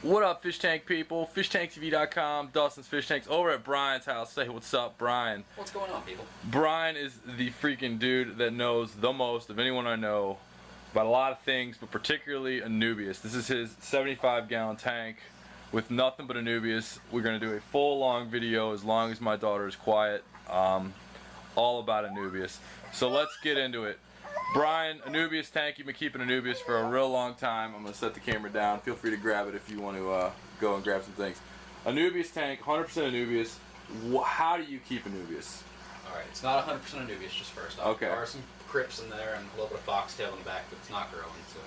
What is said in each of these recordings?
What up, fish tank people? FishTankTV.com. Dustin's Fish Tanks over at Bryan's house. Say what's up, Bryan. What's going on, people? Bryan is the freaking dude that knows the most of anyone I know about a lot of things, but particularly Anubias. This is his 75-gallon tank with nothing but Anubias. We're going to do a full long video, as long as my daughter is quiet, all about Anubias. So let's get into it. Bryan, Anubias tank, you've been keeping Anubias for a real long time. I'm going to set the camera down. Feel free to grab it if you want to go and grab some things. Anubias tank, 100% Anubias. How do you keep Anubias? Alright, it's not 100% Anubias, just first off. Okay. There are some crips in there and a little bit of foxtail in the back, but it's not growing, so...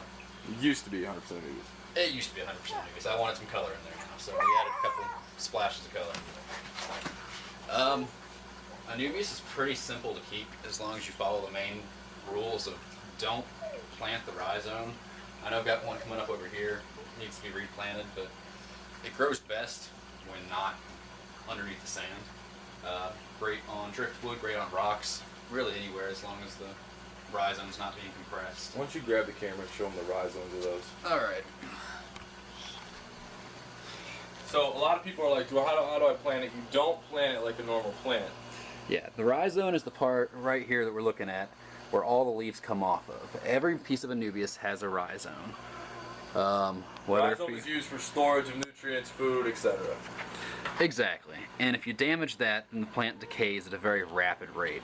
It used to be 100% Anubias. It used to be 100% Anubias. I wanted some color in there now, so we added a couple splashes of color. Anubias is pretty simple to keep as long as you follow the main rules of don't plant the rhizome. I know I've got one coming up over here, needs to be replanted, but it grows best when not underneath the sand. Great on driftwood, great on rocks, really anywhere as long as the rhizome's not being compressed. Why don't you grab the camera and show them the rhizomes of those? Alright. So a lot of people are like, how do I plant it? You don't plant it like a normal plant. Yeah, the rhizome is the part right here that we're looking at where all the leaves come off of. Every piece of Anubias has a rhizome. Rhizome is used for storage of nutrients, food, etc. Exactly. And if you damage that, then the plant decays at a very rapid rate.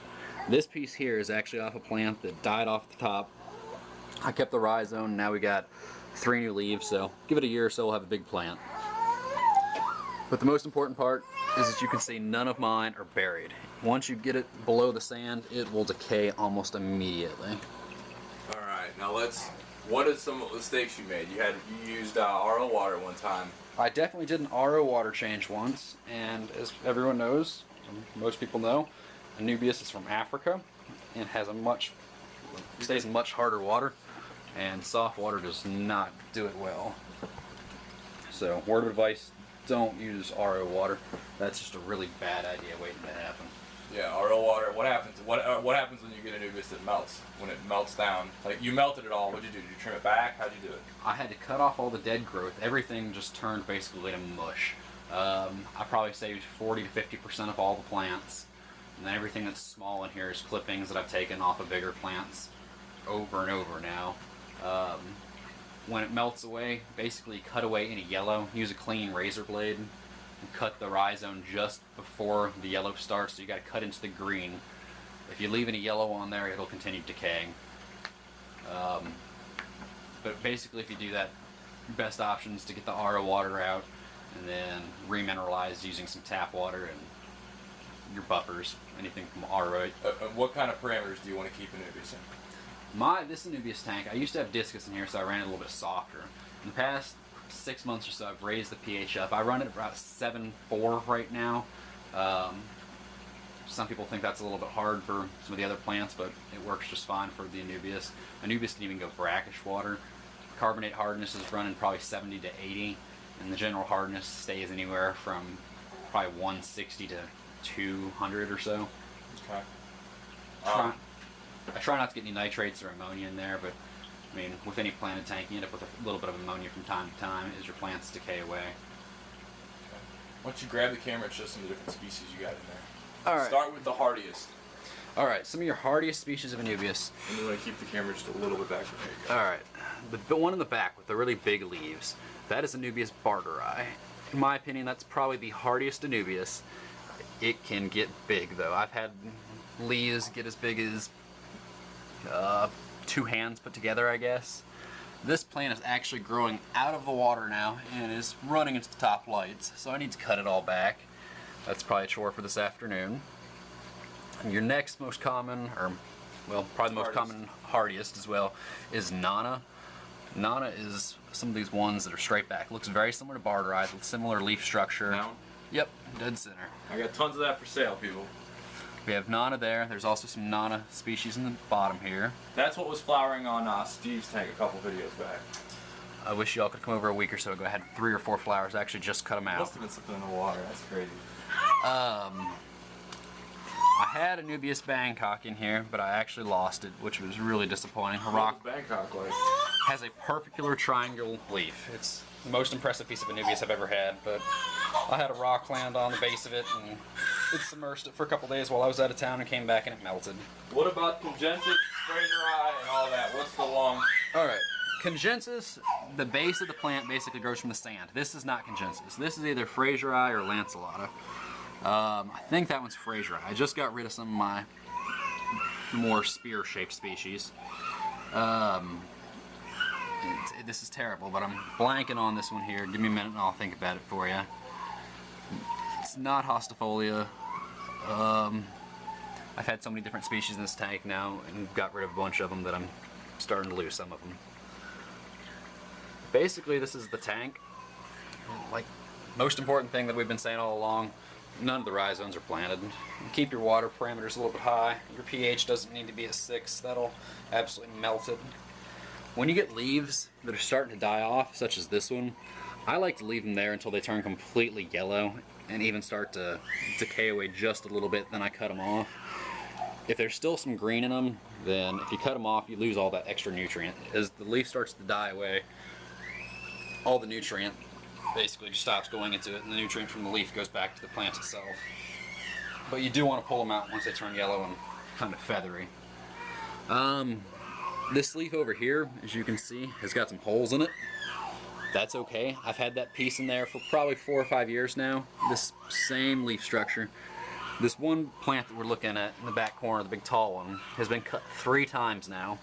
This piece here is actually off a plant that died off the top. I kept the rhizome, now we got 3 new leaves, so give it a year or so, we'll have a big plant. But the most important part is that you can see none of mine are buried. Once you get it below the sand, it will decay almost immediately. Alright, now what are some mistakes you made? You used RO water one time. I definitely did an RO water change once, and as everyone knows, most people know, Anubias is from Africa and has stays in much harder water, and soft water does not do it well. So, word of advice, don't use RO water. That's just a really bad idea waiting to happen. Yeah, RO water. What happens? What happens when you get Anubias that melts? When it melts down, like you melted it all. What'd you do? Did you trim it back? How'd you do it? I had to cut off all the dead growth. Everything just turned basically to mush. I probably saved 40 to 50% of all the plants, and then everything that's small in here is clippings that I've taken off of bigger plants over and over now. When it melts away, basically cut away any yellow. Use a clean razor blade and cut the rhizome just before the yellow starts, so you got to cut into the green. If you leave any yellow on there, it'll continue decaying. But basically, if you do that, your best option is to get the RO water out and then remineralize using some tap water and your buffers, anything from RO. What kind of parameters do you want to keep Anubias in? This Anubias tank, I used to have discus in here, so I ran it a little bit softer. In the past 6 months or so, I've raised the pH up. I run it about 7.4 right now. Some people think that's a little bit hard for some of the other plants, but it works just fine for the Anubias. Anubias can even go brackish water. Carbonate hardness is running probably 70 to 80, and the general hardness stays anywhere from probably 160 to 200 or so. Okay. I try not to get any nitrates or ammonia in there, but I mean, with any planted tank, you end up with a little bit of ammonia from time to time as your plants decay away. Okay. Why don't you grab the camera and show some of the different species you got in there? Alright. Start with the hardiest. Alright, some of your hardiest species of Anubias. And you want to keep the camera just a little bit back from there. You go. Alright, the one in the back with the really big leaves, that is Anubias barteri. In my opinion, that's probably the hardiest Anubias. It can get big though. I've had leaves get as big as 2 hands put together, I guess. This plant is actually growing out of the water now and is running into the top lights, so I need to cut it all back. That's probably a chore for this afternoon. And your next most common, or well, probably the most common and hardiest as well, is Nana. Nana is some of these ones that are straight back. Looks very similar to barteri with similar leaf structure. Now? Yep, dead center. I got tons of that for sale, people. We have Nana there. There's also some Nana species in the bottom here. That's what was flowering on Steve's tank a couple videos back. I wish y'all could come over a week or so ago. I had 3 or 4 flowers. I actually just cut them out. Must have been something in the water. That's crazy. I had Anubias Bangkok in here, but I actually lost it, which was really disappointing. What was Bangkok like? has a perpendicular triangle leaf. It's the most impressive piece of Anubias I've ever had, but I had a rock land on the base of it and it submerged it for a couple days while I was out of town and came back and it melted. What about Congensis, Fraser Eye, and all that? What's the long... Alright, Congensis, the base of the plant basically grows from the sand. This is not Congensis. This is either Fraser Eye or Lancelotta. I think that one's Fraser Eye. I just got rid of some of my more spear-shaped species. This is terrible, but I'm blanking on this one here. Give me a minute and I'll think about it for you. It's not Hostifolia. I've had so many different species in this tank now and got rid of a bunch of them that I'm starting to lose some of them. Basically, this is the tank. Like, most important thing that we've been saying all along, none of the rhizomes are planted. Keep your water parameters a little bit high. Your pH doesn't need to be at 6. That'll absolutely melt it. When you get leaves that are starting to die off, such as this one, I like to leave them there until they turn completely yellow and even start to decay away just a little bit, then I cut them off. If there's still some green in them, then if you cut them off, you lose all that extra nutrient. As the leaf starts to die away, all the nutrient basically just stops going into it, and the nutrient from the leaf goes back to the plant itself. But you do want to pull them out once they turn yellow and kind of feathery. This leaf over here, as you can see, has got some holes in it. That's okay. I've had that piece in there for probably 4 or 5 years now. This same leaf structure. This one plant that we're looking at in the back corner, the big tall one, has been cut 3 times now.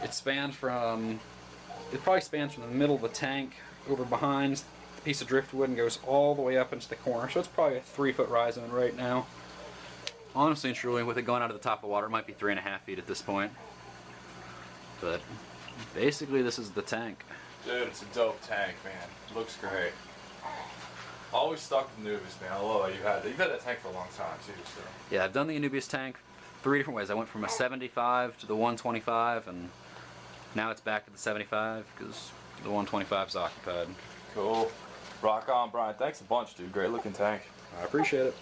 It probably spans from the middle of the tank over behind the piece of driftwood and goes all the way up into the corner. So it's probably a 3-foot rhizome right now. Honestly and truly, with it going out of the top of the water, it might be 3.5 feet at this point. But basically, this is the tank. Dude, it's a dope tank, man. Looks great. Always stuck with Anubias, man. I love it. You've had that tank for a long time, too. So. Yeah, I've done the Anubias tank 3 different ways. I went from a 75 to the 125, and now it's back to the 75 because the 125 is occupied. Cool. Rock on, Bryan. Thanks a bunch, dude. Great looking tank. I appreciate it.